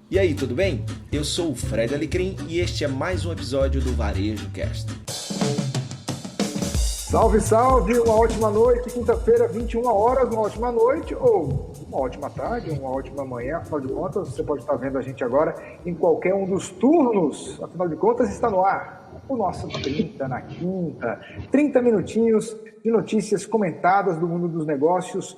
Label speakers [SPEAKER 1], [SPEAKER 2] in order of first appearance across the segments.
[SPEAKER 1] E aí, tudo bem? Eu sou o Fred Alecrim e este é mais um episódio do Varejo Cast.
[SPEAKER 2] Salve, salve! Uma ótima noite, quinta-feira, 21 horas, uma ótima noite ou uma ótima tarde, uma ótima manhã. Afinal de contas, você pode estar vendo a gente agora em qualquer um dos turnos. Afinal de contas, está no ar o nosso 30 na quinta. 30 minutinhos de notícias comentadas do mundo dos negócios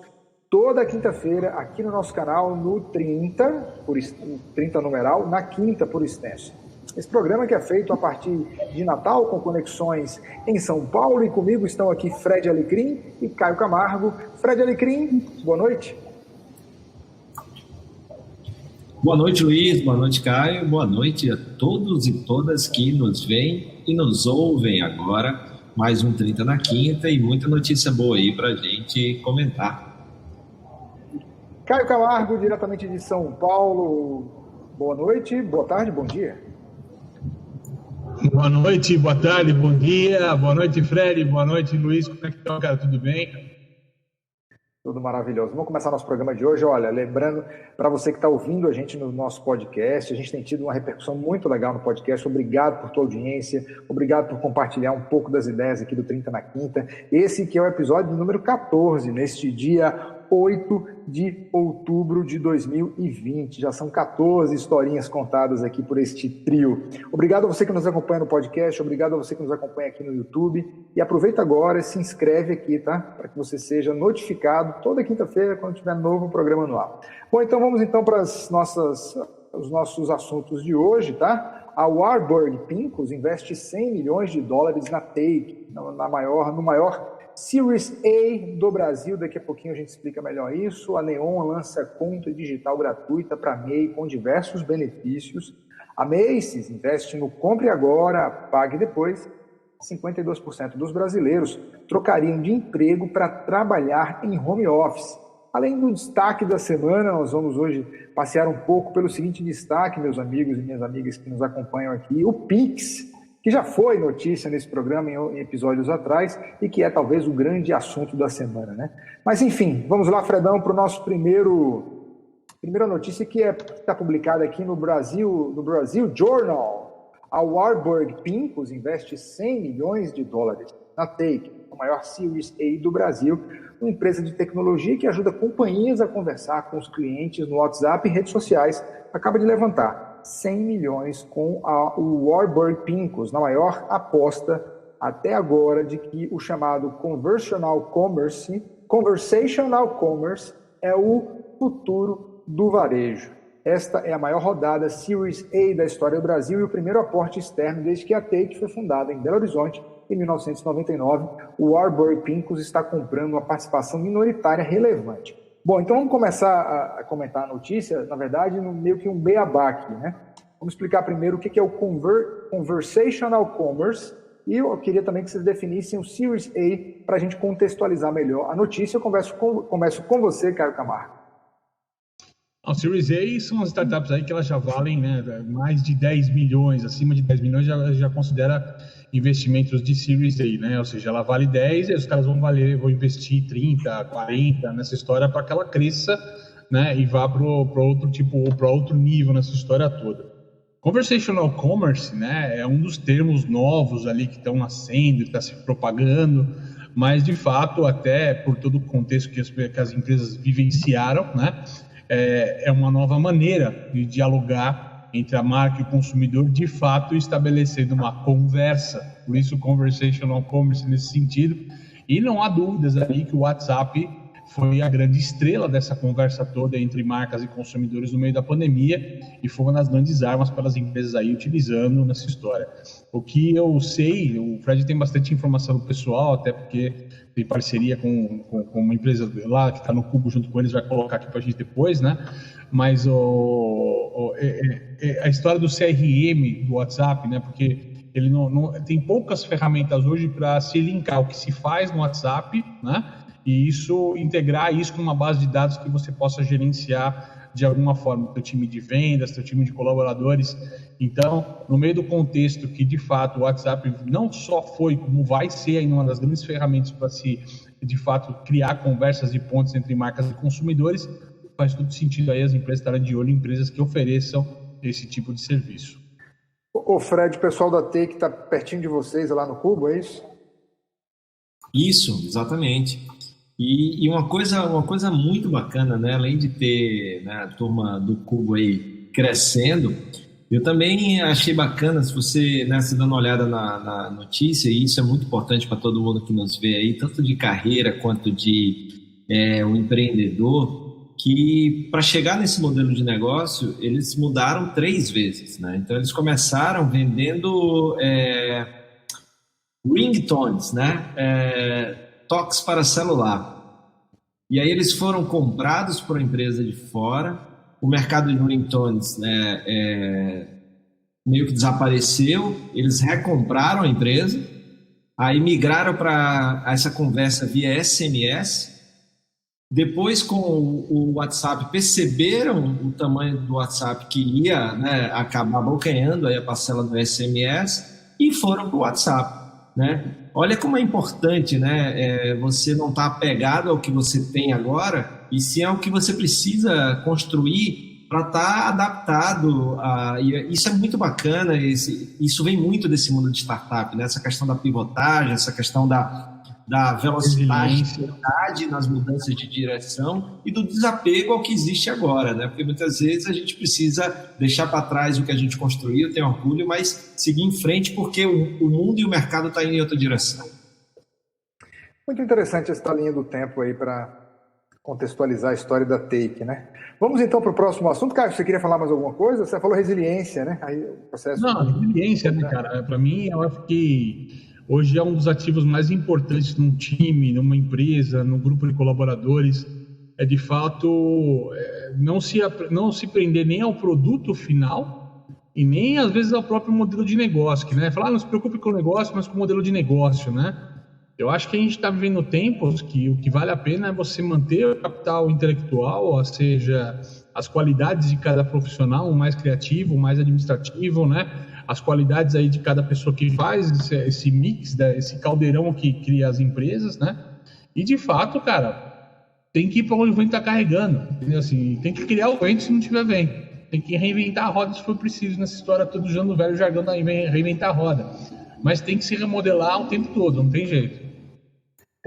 [SPEAKER 2] toda quinta-feira aqui no nosso canal, no 30 numeral, na quinta por extenso. Esse programa que é feito a partir de Natal, com conexões em São Paulo, e comigo estão aqui Fred Alecrim e Caio Camargo. Fred Alecrim, boa noite.
[SPEAKER 3] Boa noite, Luiz, boa noite, Caio, boa noite a todos e todas que nos veem e nos ouvem agora. Mais um 30 na quinta e muita notícia boa aí pra gente comentar.
[SPEAKER 2] Caio Camargo, diretamente de São Paulo, boa noite, boa tarde, bom dia.
[SPEAKER 4] Boa noite, boa tarde, bom dia, boa noite, Fred, boa noite, Luiz, como é que tá, cara, tudo bem?
[SPEAKER 2] Tudo maravilhoso. Vamos começar nosso programa de hoje. Olha, lembrando para você que está ouvindo a gente no nosso podcast, a gente tem tido uma repercussão muito legal no podcast. Obrigado por tua audiência, obrigado por compartilhar um pouco das ideias aqui do 30 na quinta. Esse que é o episódio número 14, neste dia 8 de outubro de 2020. Já são 14 historinhas contadas aqui por este trio. Obrigado a você que nos acompanha no podcast, obrigado a você que nos acompanha aqui no YouTube. E aproveita agora e se inscreve aqui, tá? Para que você seja notificado toda quinta-feira quando tiver novo programa no ar. Bom, então vamos então para os nossos assuntos de hoje, tá? A Warburg Pincus investe $100 milhões na Take, no maior Series A do Brasil. Daqui a pouquinho a gente explica melhor isso. A Neon lança conta digital gratuita para MEI com diversos benefícios. A Macy's investe no Compre Agora, Pague Depois. 52% dos brasileiros trocariam de emprego para trabalhar em home office. Além do destaque da semana, nós vamos hoje passear um pouco pelo seguinte destaque, meus amigos e minhas amigas que nos acompanham aqui. O Pix, que já foi notícia nesse programa em episódios atrás e que é talvez o grande assunto da semana, né? Mas enfim, vamos lá, Fredão, para o nosso primeira notícia que está publicada aqui no Brasil Journal. A Warburg Pincus investe $100 milhões na Take, a maior Series A do Brasil, uma empresa de tecnologia que ajuda companhias a conversar com os clientes no WhatsApp e redes sociais. Acaba de levantar $100 milhões com o Warburg Pincus, na maior aposta até agora de que o chamado Conversational Commerce é o futuro do varejo. Esta é a maior rodada Series A da história do Brasil e o primeiro aporte externo desde que a Take foi fundada em Belo Horizonte em 1999. O Warburg Pincus está comprando uma participação minoritária relevante. Bom, então vamos começar a comentar a notícia, na verdade, meio que um beabá aqui, né? Vamos explicar primeiro o que é o Conversational Commerce e eu queria também que vocês definissem o Series A para a gente contextualizar melhor a notícia. Eu começo com você, Caio Camargo.
[SPEAKER 4] A Series A são as startups aí que elas já valem, né, mais de 10 milhões, acima de 10 milhões já considera investimentos de Series A, né? Ou seja, ela vale 10 e os caras vão investir 30, 40 nessa história para que ela cresça, né, e vá para outro nível nessa história toda. Conversational Commerce, né, é um dos termos novos ali que estão nascendo, está se propagando, mas de fato, até por todo o contexto que as empresas vivenciaram, né, é uma nova maneira de dialogar entre a marca e o consumidor, de fato estabelecendo uma conversa, por isso Conversational Commerce nesse sentido, e não há dúvidas ali que o WhatsApp foi a grande estrela dessa conversa toda entre marcas e consumidores no meio da pandemia e foi uma das grandes armas para as empresas aí utilizando nessa história. O que eu sei, o Fred tem bastante informação pessoal, até porque tem parceria com uma empresa lá que está no Cubo junto com eles, vai colocar aqui para a gente depois, né? Mas a história do CRM do WhatsApp, né? Porque ele não tem poucas ferramentas hoje para se linkar o que se faz no WhatsApp, né? E integrar isso com uma base de dados que você possa gerenciar de alguma forma, teu time de vendas, teu time de colaboradores. Então, no meio do contexto que, de fato, o WhatsApp não só foi, como vai ser ainda uma das grandes ferramentas para se, de fato, criar conversas e pontes entre marcas e consumidores, faz todo sentido aí as empresas estarem de olho em empresas que ofereçam esse tipo de serviço.
[SPEAKER 2] Ô Fred, o pessoal da Take está pertinho de vocês lá no Cubo, é isso?
[SPEAKER 3] Isso, exatamente. E uma coisa muito bacana, né? Além de ter, né, a turma do Cubo aí crescendo, eu também achei bacana, se você, né, se dando uma olhada na notícia, e isso é muito importante para todo mundo que nos vê aí, tanto de carreira quanto de um empreendedor, que para chegar nesse modelo de negócio, eles mudaram 3 vezes, né? Então, eles começaram vendendo ringtones, né? Toques para celular. E aí eles foram comprados por uma empresa de fora, o mercado de ringtones meio que desapareceu, eles recompraram a empresa, aí migraram para essa conversa via SMS. Depois, com o WhatsApp, perceberam o tamanho do WhatsApp que ia, né, acabar abocanhando aí a parcela do SMS e foram para o WhatsApp, né? Olha como é importante, né, você não estar apegado ao que você tem agora, e sim ao que você precisa construir para estar adaptado. E isso é muito bacana, isso vem muito desse mundo de startup, né? Essa questão da pivotagem, essa questão da velocidade nas mudanças de direção e do desapego ao que existe agora, né? Porque muitas vezes a gente precisa deixar para trás o que a gente construiu, tem orgulho, mas seguir em frente porque o mundo e o mercado estão indo em outra direção.
[SPEAKER 2] Muito interessante essa linha do tempo aí para contextualizar a história da Take, né? Vamos então para o próximo assunto. Caio, você queria falar mais alguma coisa? Você falou resiliência, né? Aí o processo...
[SPEAKER 4] Não, resiliência, né, cara? Para mim, eu acho que hoje é um dos ativos mais importantes num time, numa empresa, num grupo de colaboradores. É, de fato, não se prender nem ao produto final e nem, às vezes, ao próprio modelo de negócio. Que, né, falar, não se preocupe com o negócio, mas com o modelo de negócio, né? Eu acho que a gente está vivendo tempos que o que vale a pena é você manter o capital intelectual, ou seja, as qualidades de cada profissional, o mais criativo, o mais administrativo, né? As qualidades aí de cada pessoa que faz esse mix, esse caldeirão que cria as empresas, né? E de fato, cara, tem que ir para onde o vento está carregando, entendeu? Assim, tem que criar o vento se não tiver vento, tem que reinventar a roda se for preciso, nessa história toda usando o velho jargão da reinventar a roda, mas tem que se remodelar o tempo todo, não tem jeito.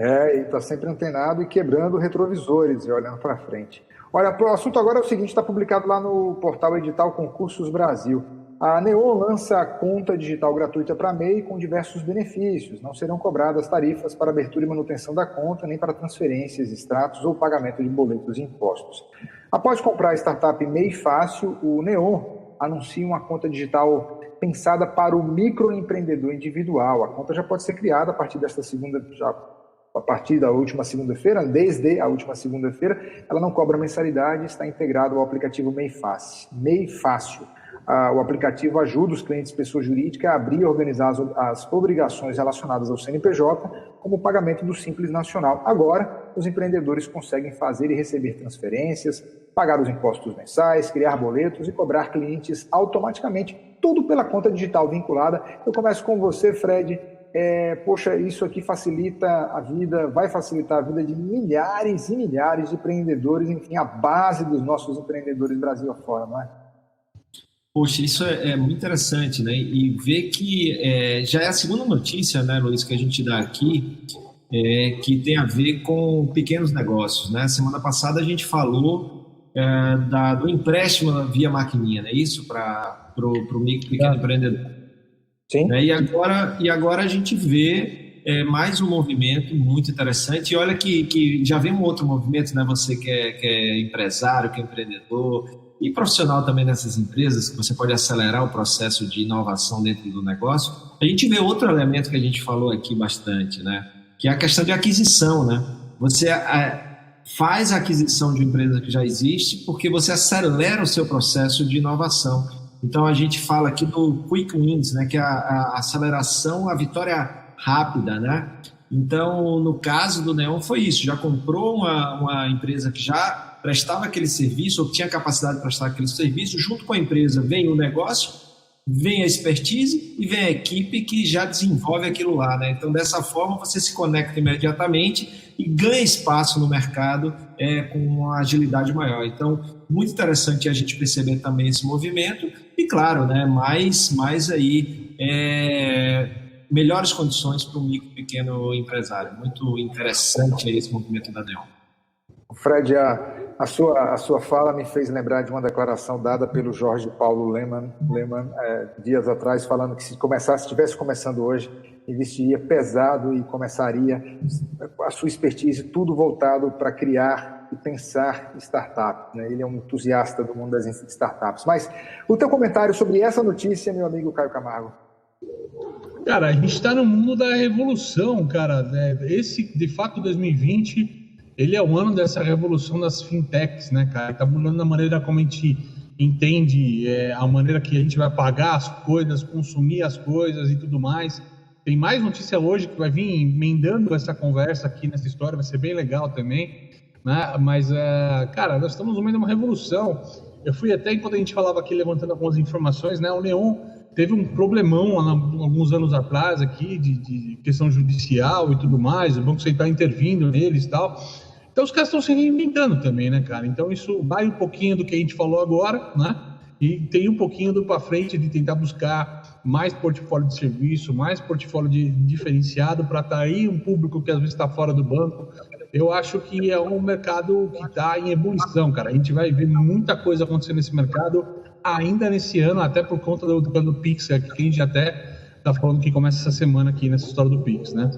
[SPEAKER 2] E está sempre antenado e quebrando retrovisores e olhando para frente. Olha, o assunto agora é o seguinte, está publicado lá no portal edital Concursos Brasil. A Neon lança a conta digital gratuita para MEI com diversos benefícios. Não serão cobradas tarifas para abertura e manutenção da conta, nem para transferências, extratos ou pagamento de boletos e impostos. Após comprar a startup MEI Fácil, o Neon anuncia uma conta digital pensada para o microempreendedor individual. A conta já pode ser criada a partir desta segunda, a partir da última segunda-feira, desde a última segunda-feira. Ela não cobra mensalidade, está integrado ao aplicativo MEI Fácil. O aplicativo ajuda os clientes pessoa jurídica a abrir e organizar as obrigações relacionadas ao CNPJ, como o pagamento do Simples Nacional. Agora, os empreendedores conseguem fazer e receber transferências, pagar os impostos mensais, criar boletos e cobrar clientes automaticamente, tudo pela conta digital vinculada. Eu começo com você, Fred. Poxa, isso aqui facilita a vida, vai facilitar a vida de milhares e milhares de empreendedores, enfim, a base dos nossos empreendedores Brasil afora, não é?
[SPEAKER 3] Poxa, isso é muito interessante, né? E ver que já é a segunda notícia, né, Luiz, que a gente dá aqui, que tem a ver com pequenos negócios, né? Semana passada a gente falou do empréstimo via maquininha, né? Isso para o pequeno empreendedor.
[SPEAKER 2] Sim.
[SPEAKER 3] Né? E agora a gente vê mais um movimento muito interessante. E olha que já vem um outro movimento, né? Você que é empresário, que é empreendedor e profissional também nessas empresas, que você pode acelerar o processo de inovação dentro do negócio. A gente vê outro elemento que a gente falou aqui bastante, né? Que é a questão de aquisição, né? Você faz a aquisição de uma empresa que já existe porque você acelera o seu processo de inovação. Então, a gente fala aqui do Quick Wins, né? Que é a aceleração, a vitória rápida, né? Então, no caso do Neon foi isso, já comprou uma empresa que já prestava aquele serviço, ou que tinha capacidade de prestar aquele serviço, junto com a empresa vem o negócio, vem a expertise e vem a equipe que já desenvolve aquilo lá, né? Então, dessa forma, você se conecta imediatamente e ganha espaço no mercado com uma agilidade maior. Então, muito interessante a gente perceber também esse movimento e, claro, né, mais aí melhores condições para o micro e pequeno empresário. Muito interessante aí esse movimento da Neon.
[SPEAKER 2] Fred, a sua fala me fez lembrar de uma declaração dada pelo Jorge Paulo Lemann dias atrás, falando que se estivesse começando hoje, investiria pesado e começaria a sua expertise tudo voltado para criar e pensar startup, né? Ele é um entusiasta do mundo das startups. Mas o teu comentário sobre essa notícia, meu amigo Caio Camargo?
[SPEAKER 4] Cara, a gente está no mundo da revolução, cara. Esse, de fato, 2020... ele é o ano dessa revolução das fintechs, né, cara? Está mudando a maneira como a gente entende, a maneira que a gente vai pagar as coisas, consumir as coisas e tudo mais. Tem mais notícia hoje que vai vir emendando essa conversa aqui nessa história, vai ser bem legal também, né? Mas, cara, nós estamos no meio de uma revolução. Eu fui até, enquanto a gente falava aqui, levantando algumas informações, né? O Neon teve um problemão alguns anos atrás aqui de questão judicial e tudo mais, o Banco Central intervindo neles e tal. Então os caras estão se reinventando também, né, cara? Então isso vai um pouquinho do que a gente falou agora, né? E tem um pouquinho do para frente de tentar buscar mais portfólio de serviço, mais portfólio diferenciado para atrair um público que às vezes está fora do banco. Eu acho que é um mercado que está em ebulição, cara. A gente vai ver muita coisa acontecendo nesse mercado ainda nesse ano, até por conta do Pix, que a gente até está falando que começa essa semana aqui nessa história do Pix, né?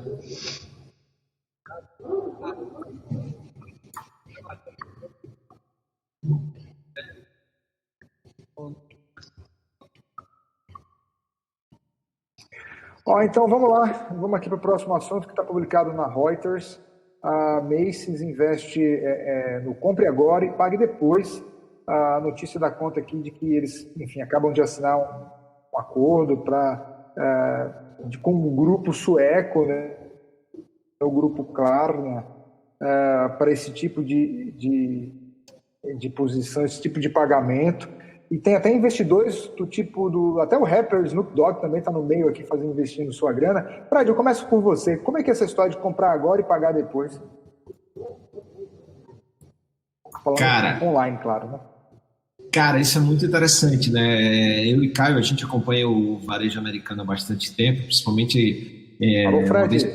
[SPEAKER 2] Então vamos lá, vamos aqui para o próximo assunto que está publicado na Reuters. A Macy's investe no Compre Agora e Pague Depois. A notícia da conta aqui de que eles, enfim, acabam de assinar um acordo com um grupo sueco, né, o grupo Klarna, para esse tipo de posição, esse tipo de pagamento. E tem até investidores do tipo até o rapper Snoop Dogg também está no meio aqui investindo sua grana. Fred, eu começo por você. Como é que é essa história de comprar agora e pagar depois? Falando online, claro, né?
[SPEAKER 3] Cara, isso é muito interessante, né? Eu e Caio, a gente acompanha o varejo americano há bastante tempo, principalmente
[SPEAKER 2] Alô, Fred.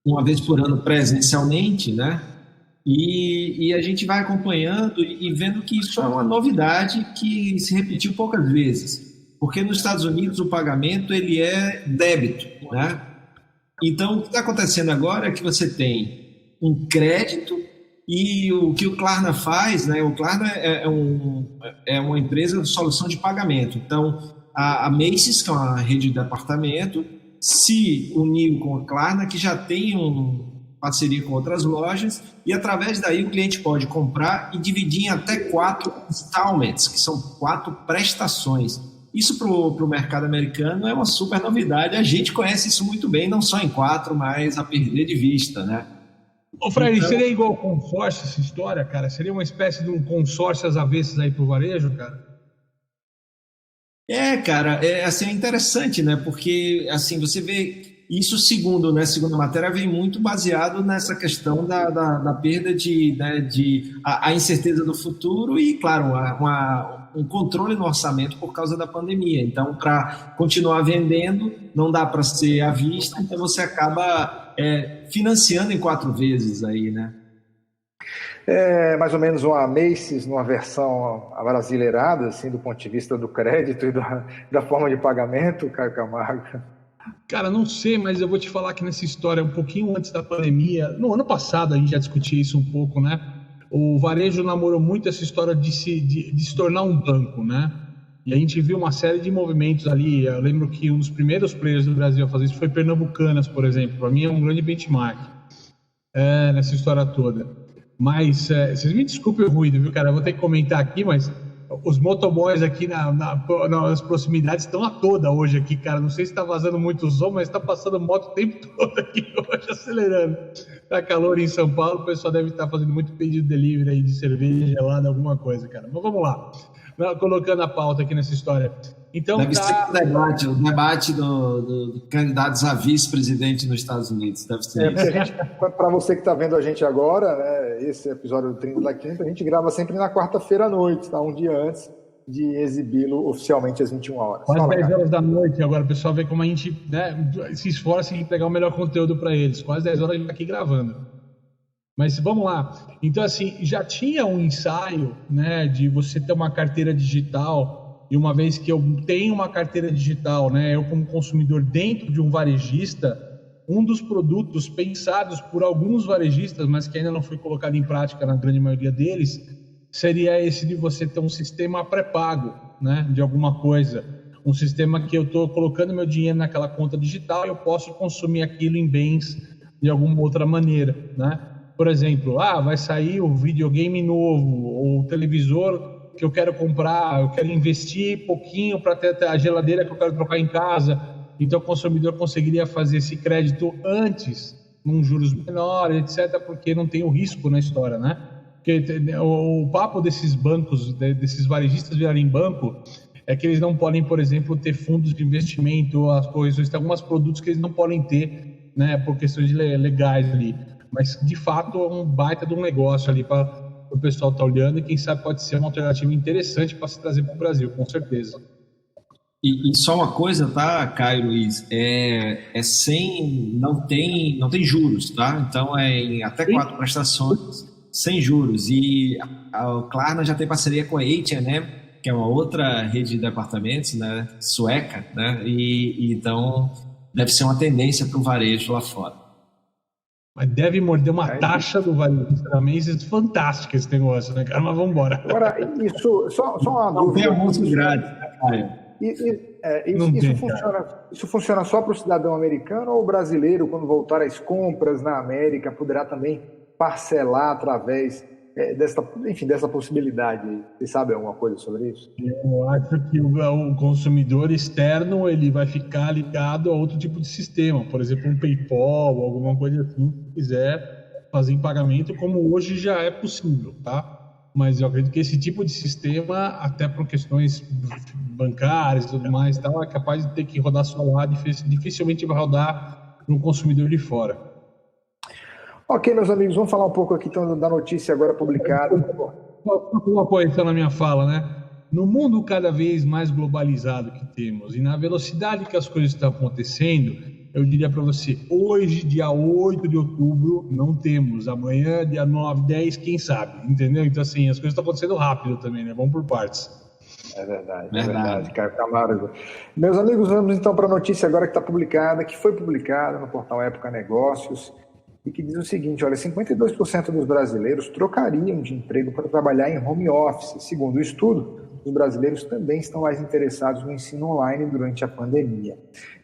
[SPEAKER 3] Uma vez por ano presencialmente, né? E a gente vai acompanhando e vendo que isso é uma novidade que se repetiu poucas vezes, porque nos Estados Unidos o pagamento ele é débito, né? Então o que está acontecendo agora é que você tem um crédito e o que o Klarna faz, né? O Klarna é uma empresa de solução de pagamento. Então a Macy's, que é uma rede de departamento, se uniu com a Klarna, que já tem parceria com outras lojas, e através daí o cliente pode comprar e dividir em até 4 installments, que são 4 prestações. Isso para o mercado americano é uma super novidade. A gente conhece isso muito bem, não só em 4, mas a perder de vista, né?
[SPEAKER 4] Ô, Fred, seria igual ao consórcio essa história, cara? Seria uma espécie de um consórcio às avessas aí pro varejo, cara?
[SPEAKER 3] Cara, assim, é interessante, né? Porque, assim, você vê isso, segundo a matéria, vem muito baseado nessa questão da perda a incerteza do futuro e, claro, um controle no orçamento por causa da pandemia. Então, para continuar vendendo, não dá para ser à vista, então você acaba financiando em 4 vezes aí, né?
[SPEAKER 2] É mais ou menos uma Macy's numa versão abrasileirada, assim, do ponto de vista do crédito e da forma de pagamento, Caio Camargo.
[SPEAKER 4] Cara, não sei, mas eu vou te falar que nessa história, um pouquinho antes da pandemia, no ano passado a gente já discutia isso um pouco, né? O varejo namorou muito essa história de se tornar um banco, né? E a gente viu uma série de movimentos ali. Eu lembro que um dos primeiros players do Brasil a fazer isso foi Pernambucanas, por exemplo. Para mim é um grande benchmark nessa história toda. Mas, vocês me desculpem o ruído, viu, cara? Eu vou ter que comentar aqui, mas Os motoboys aqui nas proximidades estão a toda hoje aqui, cara. Não sei se está vazando muito som, mas está passando moto o tempo todo aqui hoje, acelerando. Tá calor em São Paulo, o pessoal deve estar fazendo muito pedido de delivery aí de cerveja gelada, alguma coisa, cara. Mas vamos lá. Colocando a pauta aqui nessa história. Então,
[SPEAKER 3] deve ser o debate do candidatos a vice-presidente nos Estados Unidos. Deve ser isso.
[SPEAKER 2] Para você que está vendo a gente agora, né, esse episódio do 30 da Quinta, a gente grava sempre na quarta-feira à noite, tá? Um dia antes de exibi-lo oficialmente às 21 horas.
[SPEAKER 4] Quase 10 horas da noite. Agora o pessoal vê como a gente, né, se esforça em pegar o melhor conteúdo para eles. Quase 10 horas a gente está aqui gravando. Mas vamos lá. Então, assim, já tinha um ensaio, né, de você ter uma carteira digital, e uma vez que eu tenho uma carteira digital, né, eu como consumidor dentro de um varejista, um dos produtos pensados por alguns varejistas, mas que ainda não foi colocado em prática na grande maioria deles, seria esse de você ter um sistema pré-pago, né, de alguma coisa. Um sistema que eu estou colocando meu dinheiro naquela conta digital e eu posso consumir aquilo em bens de alguma outra maneira, né? Por exemplo, vai sair o videogame novo, ou o televisor que eu quero comprar, eu quero investir pouquinho para ter a geladeira que eu quero trocar em casa. Então, o consumidor conseguiria fazer esse crédito antes, num juros menores, etc., porque não tem o risco na história, né? Porque o papo desses bancos, desses varejistas virarem banco, é que eles não podem, por exemplo, ter fundos de investimento, as coisas, tem alguns produtos que eles não podem ter, né, por questões legais ali. Mas, de fato, é um baita de um negócio ali para o pessoal estar olhando e, quem sabe, pode ser uma alternativa interessante para se trazer para o Brasil, com certeza.
[SPEAKER 3] E só uma coisa, tá, Caio, Luiz? Não tem juros, tá? Então, em até 4 prestações sem juros. E a Klarna já tem parceria com a H&M, que é uma outra rede de apartamentos, né, sueca, né? E então, deve ser uma tendência para o varejo lá fora.
[SPEAKER 4] Mas deve morder uma taxa do varejista também, isso é fantástico esse negócio, né, cara? Mas vamos embora.
[SPEAKER 2] Agora, isso, só uma dúvida.
[SPEAKER 3] Não tem almoço grátis, né, Caio?
[SPEAKER 2] Isso funciona só para o cidadão americano, ou o brasileiro, quando voltar às compras na América, poderá também parcelar através dessa possibilidade? Você sabe alguma coisa sobre isso?
[SPEAKER 4] Eu acho que o consumidor externo ele vai ficar ligado a outro tipo de sistema, por exemplo, um PayPal, alguma coisa assim, se quiser fazer em pagamento, como hoje já é possível, tá? Mas eu acredito que esse tipo de sistema, até por questões bancárias e tudo mais, tal, é capaz de ter que rodar só lá, dificilmente vai rodar no consumidor de fora.
[SPEAKER 2] Ok, meus amigos, vamos falar um pouco aqui então da notícia agora publicada.
[SPEAKER 4] Uma apoiação na minha fala, né? No mundo cada vez mais globalizado que temos e na velocidade que as coisas estão acontecendo, eu diria para você, hoje, dia 8 de outubro, não temos. Amanhã, dia 9, 10, quem sabe, entendeu? Então, assim, as coisas estão acontecendo rápido também, né? Vamos por partes.
[SPEAKER 2] É verdade, Caio Camargo. Meus amigos, vamos então para a notícia agora que foi publicada no portal Época Negócios, e que diz o seguinte: olha, 52% dos brasileiros trocariam de emprego para trabalhar em home office. Segundo o estudo, os brasileiros também estão mais interessados no ensino online durante a pandemia.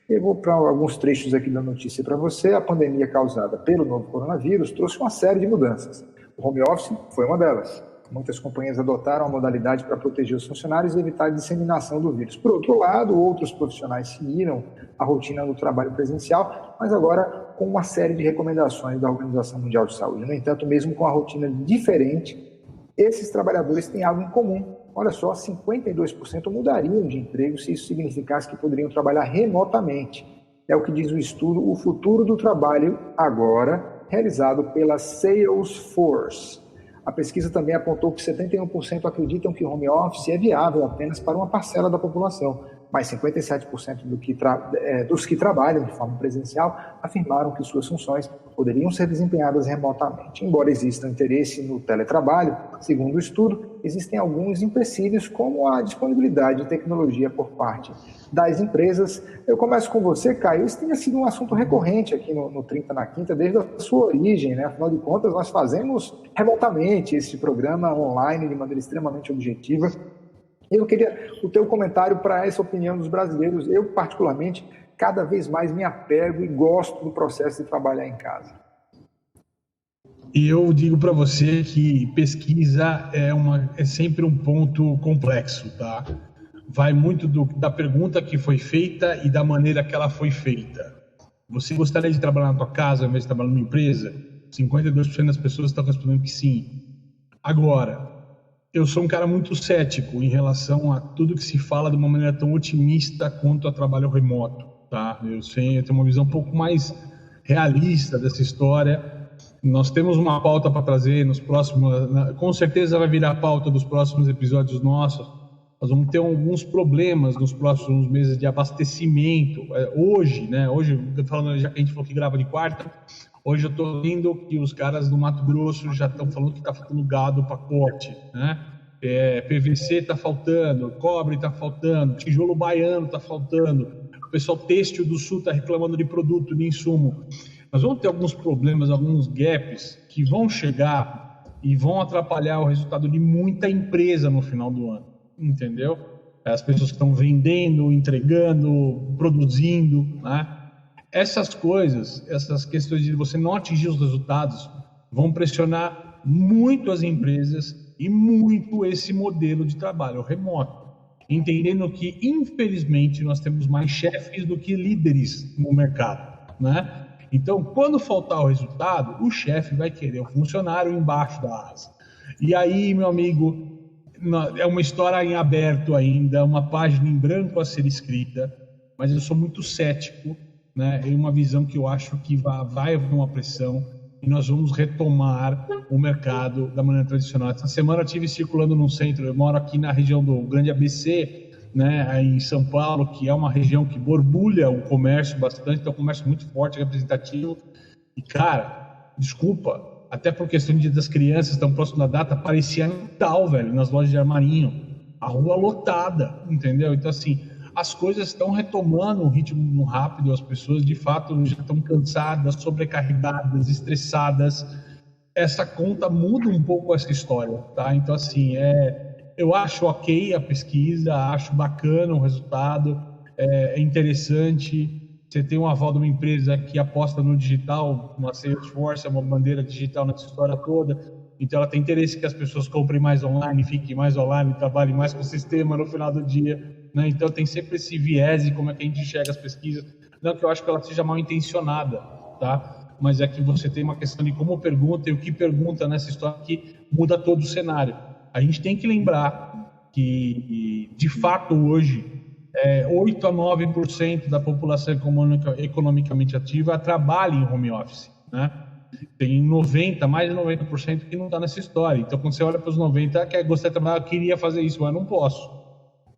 [SPEAKER 2] Eu vou para alguns trechos aqui da notícia para você. A pandemia causada pelo novo coronavírus trouxe uma série de mudanças. O home office foi uma delas. Muitas companhias adotaram a modalidade para proteger os funcionários e evitar a disseminação do vírus. Por outro lado, outros profissionais seguiram a rotina do trabalho presencial, mas agora com uma série de recomendações da Organização Mundial de Saúde. No entanto, mesmo com a rotina diferente, esses trabalhadores têm algo em comum. Olha só, 52% mudariam de emprego se isso significasse que poderiam trabalhar remotamente. É o que diz o estudo O Futuro do Trabalho Agora, realizado pela Salesforce. A pesquisa também apontou que 71% acreditam que o home office é viável apenas para uma parcela da população, mas 57% dos que trabalham de forma presencial afirmaram que suas funções poderiam ser desempenhadas remotamente. Embora exista interesse no teletrabalho, segundo o estudo, existem alguns empecilhos, como a disponibilidade de tecnologia por parte das empresas. Eu começo com você, Caio. Isso tem sido um assunto recorrente aqui no 30 na Quinta, desde a sua origem, né? Afinal de contas, nós fazemos remotamente esse programa online de maneira extremamente objetiva. Eu queria o teu comentário para essa opinião dos brasileiros. Eu, particularmente, cada vez mais me apego e gosto do processo de trabalhar em casa.
[SPEAKER 4] E eu digo para você que pesquisa é sempre um ponto complexo, tá? Vai muito da pergunta que foi feita e da maneira que ela foi feita. Você gostaria de trabalhar na tua casa ao invés de trabalhar numa empresa? 52% das pessoas estão respondendo que sim. Agora, eu sou um cara muito cético em relação a tudo que se fala de uma maneira tão otimista quanto a trabalho remoto, tá? Eu tenho uma visão um pouco mais realista dessa história. Nós temos uma pauta para trazer nos próximos, com certeza vai virar pauta dos próximos episódios nossos. Nós vamos ter alguns problemas nos próximos meses de abastecimento. Hoje, né? Hoje, falando, já que a gente falou que grava de quarta, hoje eu estou vendo que os caras do Mato Grosso já estão falando que está faltando gado para corte, né? PVC está faltando, cobre está faltando, tijolo baiano está faltando, o pessoal têxtil do Sul está reclamando de produto, de insumo. Nós vamos ter alguns problemas, alguns gaps que vão chegar e vão atrapalhar o resultado de muita empresa no final do ano, entendeu? As pessoas que estão vendendo, entregando, produzindo, né? Essas coisas, essas questões de você não atingir os resultados vão pressionar muito as empresas e muito esse modelo de trabalho remoto, entendendo que, infelizmente, nós temos mais chefes do que líderes no mercado, né? Então, quando faltar o resultado, o chefe vai querer o funcionário embaixo da asa. E aí, meu amigo, é uma história em aberto ainda, uma página em branco a ser escrita, mas eu sou muito cético, né? É uma visão que eu acho que vai haver uma pressão e nós vamos retomar o mercado da maneira tradicional. Essa semana eu estive circulando no centro, eu moro aqui na região do Grande ABC, né, em São Paulo, que é uma região que borbulha o comércio bastante, então é um comércio muito forte, representativo. E, cara, desculpa, até por questão de Dia das Crianças, tão próximo da data, parecia Natal, velho, nas lojas de armarinho. A rua lotada, entendeu? Então, assim, as coisas estão retomando um ritmo rápido, as pessoas, de fato, já estão cansadas, sobrecarregadas, estressadas. Essa conta muda um pouco essa história, tá? Então, assim, eu acho ok a pesquisa, acho bacana o resultado, é interessante. Você tem um aval de uma empresa que aposta no digital, uma Salesforce, é uma bandeira digital nessa história toda, então ela tem interesse que as pessoas comprem mais online, fiquem mais online, trabalhem mais com o sistema no final do dia, né? Então tem sempre esse viés e como é que a gente enxerga as pesquisas. Não que eu acho que ela seja mal intencionada, tá? Mas é que você tem uma questão de como pergunta e o que pergunta nessa história que muda todo o cenário. A gente tem que lembrar que, de fato, hoje, 8 a 9% da população economicamente ativa trabalha em home office, né? Tem mais de 90% que não está nessa história. Então, quando você olha para os 90%, que gostaria de trabalhar, eu queria fazer isso, mas não posso,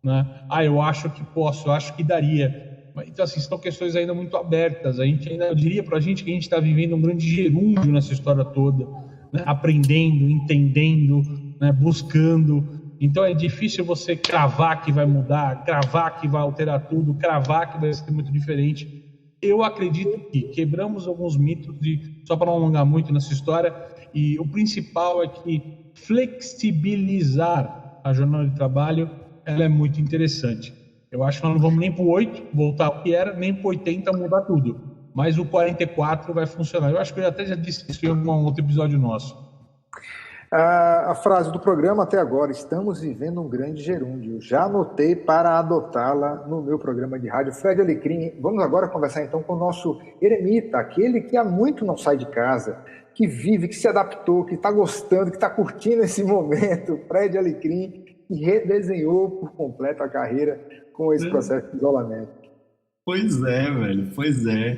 [SPEAKER 4] né? Eu acho que posso, eu acho que daria. Então, assim, são questões ainda muito abertas. Eu diria para a gente que a gente está vivendo um grande gerúndio nessa história toda, né? Aprendendo, entendendo, né? Buscando. Então é difícil você cravar que vai mudar, cravar que vai alterar tudo, cravar que vai ser muito diferente. Eu acredito que quebramos alguns mitos, só para não alongar muito nessa história, e o principal é que flexibilizar a jornada de trabalho ela é muito interessante. Eu acho que nós não vamos nem para o 8, voltar ao que era, nem para o 80 mudar tudo. Mas o 44 vai funcionar. Eu acho que eu até já disse isso em um outro episódio nosso.
[SPEAKER 2] A frase do programa até agora: estamos vivendo um grande gerúndio. Já anotei para adotá-la no meu programa de rádio. Fred Alecrim, vamos agora conversar então com o nosso eremita, aquele que há muito não sai de casa, que vive, que se adaptou, que está gostando, que está curtindo esse momento. Fred Alecrim, que redesenhou por completo a carreira com esse processo de isolamento.
[SPEAKER 3] Pois é, velho, pois é.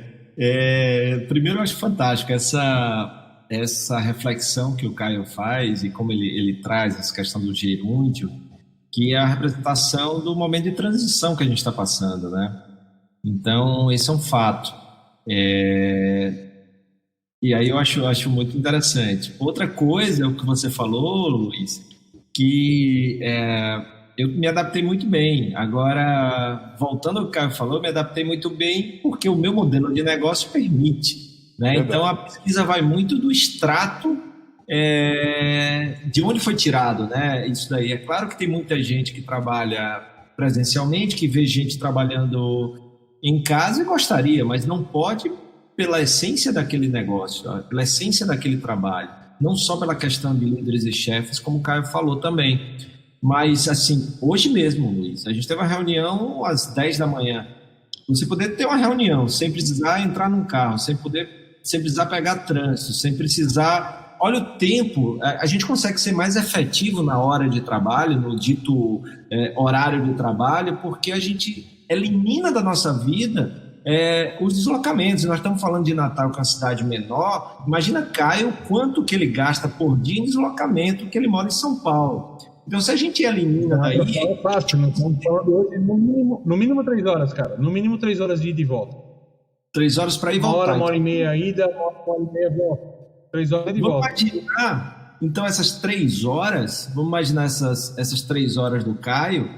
[SPEAKER 3] Primeiro eu acho fantástico essa reflexão que o Caio faz e como ele traz essa questão do gerúndio, que é a representação do momento de transição que a gente está passando, né? Então, esse é um fato. E aí eu acho muito interessante. Outra coisa é o que você falou, Luiz, que eu me adaptei muito bem. Agora, voltando ao que o Caio falou, eu me adaptei muito bem porque o meu modelo de negócio permite. Né? Então a pesquisa vai muito do extrato de onde foi tirado, né? Isso daí. É claro que tem muita gente que trabalha presencialmente, que vê gente trabalhando em casa e gostaria, mas não pode pela essência daquele negócio, pela essência daquele trabalho. não só pela questão de líderes e chefes, como o Caio falou também. Mas, assim, hoje mesmo, Luiz, a gente teve uma reunião às 10 da manhã. Você poder ter uma reunião sem precisar entrar num carro, sem precisar pegar trânsito, sem precisar... Olha o tempo, a gente consegue ser mais efetivo na hora de trabalho, no dito horário de trabalho, porque a gente elimina da nossa vida os deslocamentos. Nós estamos falando de Natal, que é uma cidade menor. Imagina, Caio, quanto que ele gasta por dia em deslocamento, que ele mora em São Paulo. Então, se a gente elimina daí...
[SPEAKER 4] É fácil, no mínimo 3 horas, cara. No mínimo 3 horas de ida e volta.
[SPEAKER 3] 3 horas para ir e voltar.
[SPEAKER 4] Uma hora e meia ida, uma hora e meia volta. 3 horas de volta.
[SPEAKER 3] Vamos imaginar, então, essas 3 horas, vamos imaginar essas 3 horas do Caio,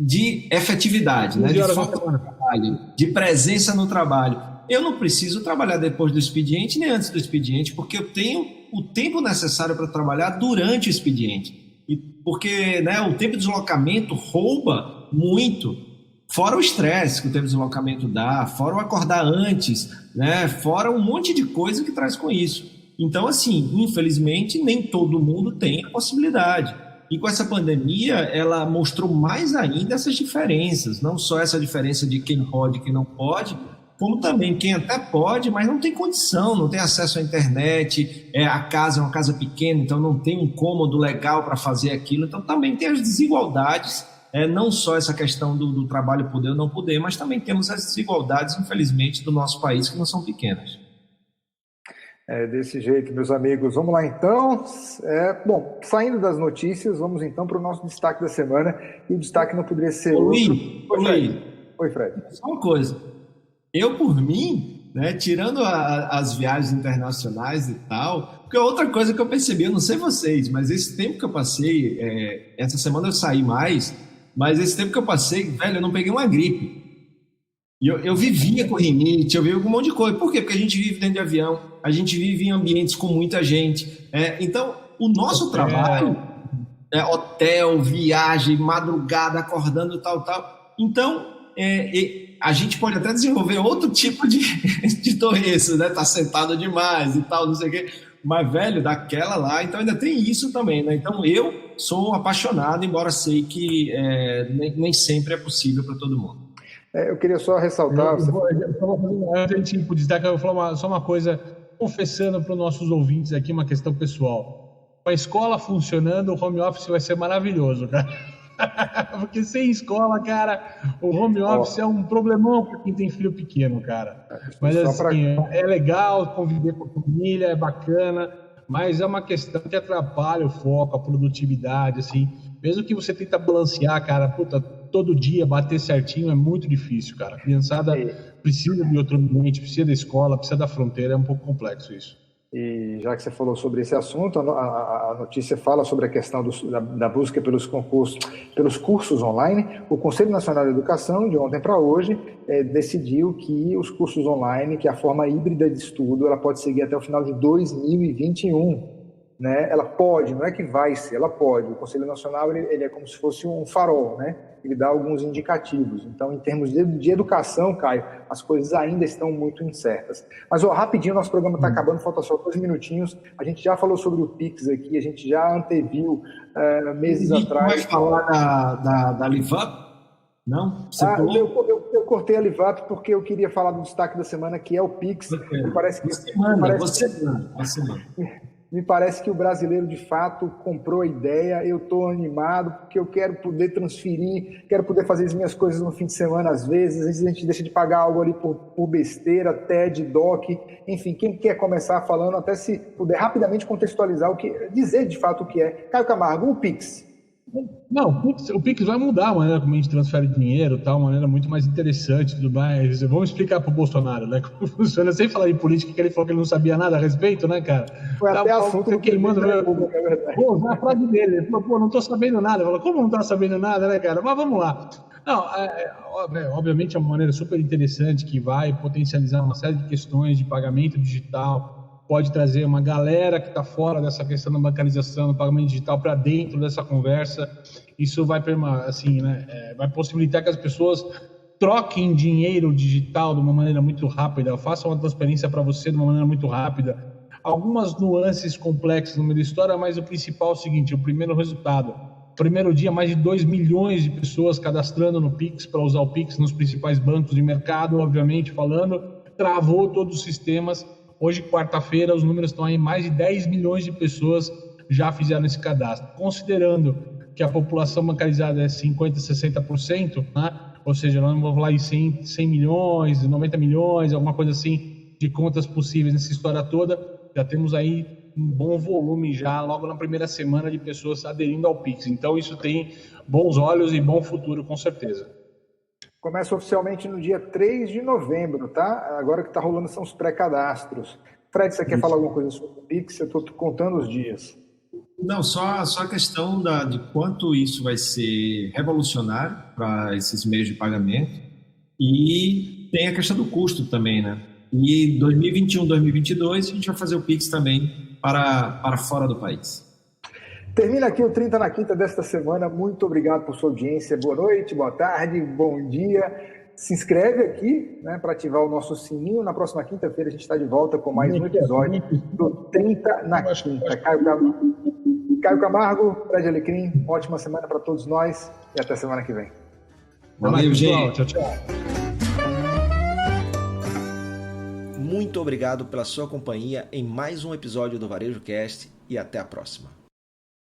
[SPEAKER 3] de efetividade, né? De presença no trabalho. Eu não preciso trabalhar depois do expediente nem antes do expediente, porque eu tenho o tempo necessário para trabalhar durante o expediente. E porque, né, o tempo de deslocamento rouba muito, fora o estresse que o tempo de deslocamento dá, fora o acordar antes, né, fora um monte de coisa que traz com isso. Então, assim, infelizmente, nem todo mundo tem a possibilidade. E com essa pandemia, ela mostrou mais ainda essas diferenças, não só essa diferença de quem pode e quem não pode, como também quem até pode, mas não tem condição, não tem acesso à internet, a casa é uma casa pequena, então não tem um cômodo legal para fazer aquilo. Então também tem as desigualdades, não só essa questão do trabalho poder ou não poder, mas também temos as desigualdades, infelizmente, do nosso país, que não são pequenas.
[SPEAKER 2] Desse jeito, meus amigos. Vamos lá, então. Bom, saindo das notícias, vamos então para o nosso destaque da semana. E o destaque não poderia ser outro. Oi, Fred.
[SPEAKER 3] Só uma coisa. Eu, por mim, né, tirando as viagens internacionais e tal, porque outra coisa que eu percebi, eu não sei vocês, mas esse tempo que eu passei, essa semana eu saí mais, mas esse tempo que eu passei, velho, eu não peguei uma gripe. E eu vivia com rinite, eu vivia com um monte de coisa. Por quê? Porque a gente vive dentro de avião, a gente vive em ambientes com muita gente. Então, o nosso trabalho hotel, viagem, madrugada, acordando, tal. Então, a gente pode até desenvolver outro tipo de doença, né? Tá sentado demais e tal, não sei o quê. Mas, velho, daquela lá, então ainda tem isso também, né? Então, eu sou um apaixonado, embora sei que nem sempre é possível para todo mundo.
[SPEAKER 2] Eu queria só ressaltar...
[SPEAKER 4] Antes de a gente ir para o destaque, eu vou falar só uma coisa, confessando para os nossos ouvintes aqui uma questão pessoal. Com a escola funcionando, o home office vai ser maravilhoso, cara. Porque sem escola, cara, o home office é um problemão para quem tem filho pequeno, cara. Mas assim, é legal conviver com a família, é bacana, mas é uma questão que atrapalha o foco, a produtividade, assim. Mesmo que você tenta balancear, cara, todo dia bater certinho é muito difícil, cara. A criançada precisa de outro ambiente, precisa da escola, precisa da fronteira, é um pouco complexo isso.
[SPEAKER 2] E já que você falou sobre esse assunto, a notícia fala sobre a questão da busca pelos cursos online. O Conselho Nacional de Educação, de ontem para hoje, decidiu que os cursos online, que a forma híbrida de estudo, ela pode seguir até o final de 2021. Né? Ela pode, não é que vai ser, ela pode. O Conselho Nacional ele é como se fosse um farol, né? Ele dá alguns indicativos. Então, em termos de educação, Caio, as coisas ainda estão muito incertas. Mas, rapidinho, nosso programa está acabando, falta só 2 minutinhos. A gente já falou sobre o Pix aqui, a gente já anteviu meses atrás.
[SPEAKER 3] Vai falar da Livup? Não?
[SPEAKER 2] Eu cortei a Livup porque eu queria falar do destaque da semana, que é o Pix. Me parece que o brasileiro, de fato, comprou a ideia. Eu estou animado porque eu quero poder transferir, quero poder fazer as minhas coisas no fim de semana, às vezes a gente deixa de pagar algo ali por besteira, TED, DOC, enfim, quem quer começar falando, até se puder rapidamente contextualizar, dizer de fato o que é. Caio Camargo, o Pix.
[SPEAKER 4] Não, o Pix vai mudar a maneira como a gente transfere dinheiro, tal, uma maneira muito mais interessante, tudo mais. Vamos explicar para o Bolsonaro, né, como funciona, sem falar em política, que ele falou que ele não sabia nada a respeito, né, cara?
[SPEAKER 2] Foi até assunto que ele manda.
[SPEAKER 4] Na frase dele, ele falou, não estou sabendo nada. Ele falou, como não está sabendo nada, né, cara? Mas vamos lá. Não, obviamente é uma maneira super interessante que vai potencializar uma série de questões de pagamento digital, pode trazer uma galera que está fora dessa questão da bancarização, do pagamento digital para dentro dessa conversa. Isso vai, assim, né, vai possibilitar que as pessoas troquem dinheiro digital de uma maneira muito rápida, façam uma transferência para você de uma maneira muito rápida. algumas nuances complexas no meio da história, mas o principal é o seguinte, o primeiro resultado. Primeiro dia, mais de 2 milhões de pessoas cadastrando no Pix para usar o Pix nos principais bancos de mercado, obviamente falando, travou todos os sistemas. Hoje, quarta-feira, os números estão aí, mais de 10 milhões de pessoas já fizeram esse cadastro. Considerando que a população bancarizada é 50%, 60%, né? Ou seja, nós vamos falar em 100 milhões, 90 milhões, alguma coisa assim, de contas possíveis nessa história toda, já temos aí um bom volume já, logo na primeira semana, de pessoas aderindo ao Pix. Então, isso tem bons olhos e bom futuro, com certeza.
[SPEAKER 2] Começa oficialmente no dia 3 de novembro, tá? Agora que está rolando são os pré-cadastros. Fred, você quer falar alguma coisa sobre o Pix? Eu estou contando os dias.
[SPEAKER 3] Não, só a questão de quanto isso vai ser revolucionário para esses meios de pagamento, e tem a questão do custo também, né? E 2021, 2022 a gente vai fazer o Pix também para fora do país.
[SPEAKER 2] Termina aqui o 30 na Quinta desta semana. Muito obrigado por sua audiência. Boa noite, boa tarde, bom dia. Se inscreve aqui, né, para ativar o nosso sininho. Na próxima quinta-feira a gente está de volta com mais um episódio do 30 na Quinta. Caio Camargo, Fred Alecrim, ótima semana para todos nós e até semana que vem.
[SPEAKER 3] Valeu, gente.
[SPEAKER 4] Tchau, tchau.
[SPEAKER 1] Muito obrigado pela sua companhia em mais um episódio do Varejo Cast e até a próxima.